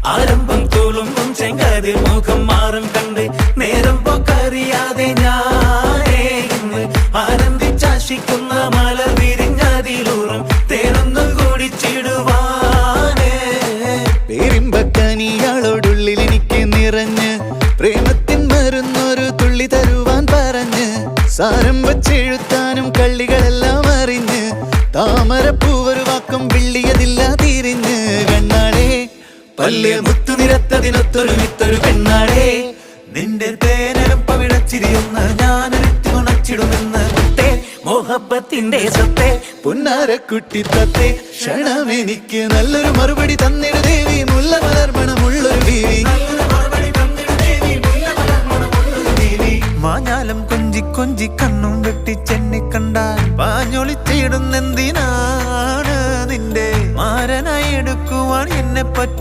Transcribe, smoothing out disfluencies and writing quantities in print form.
ആരംഭം തോളുമ്പും ചെങ്കതിർ മുഖം മാറും കണ്ട് നേരം പോക്കറിയാതെ ഞാനേ ഇന്ന് ആനന്ദിച്ചാശിക്കുന്ന മല വിരിഞ്ഞതിലൂറും തേനൊന്നും കുടിച്ചിടുവാനേ. പേരിമ്പക്കനിയാളോടുള്ളിൽ എനിക്ക് നിറഞ്ഞ് പ്രേമത്തിൻ മരുന്നൊരു തുള്ളി തരുവാൻ പറഞ്ഞ് സാരം വച്ചെഴുത്താനും കള്ളികളെല്ലാം അറിഞ്ഞ് താമരപ്പൂവൊരു വാക്കും വിള്ളിയതില്ല തിരിഞ്ഞ് കണ്ണാളെ പല്ല് മുത്തു നിരത്തതിനൊത്തൊരു വിത്തൊരു പെണ്ണാടേ നിന്റെ തേനരം പവിടച്ചിരിയൊന്ന് ഞാനൊരുത്തി ഉണച്ചിടുമെന്ന് മുത്തേ മോഹബത്തിന്റെ സത്തേ പുന്നാരക്കുട്ടി തത്തേ ക്ഷണമെനിക്ക് നല്ലൊരു മറുപടി തന്നിട ദേവി മുല്ല മലർമണമുള്ളൊരു ബീവി മാഞ്ഞാലം കൊഞ്ചി കൊഞ്ചി കണ്ണും വെട്ടി ചെന്നി കണ്ടാൽ പാഞ്ഞൊളിച്ചിടുന്നെന്തിനാണ് നിന്റെ മാരനായി എടുക്കുവാൻ എന്നെ പറ്റും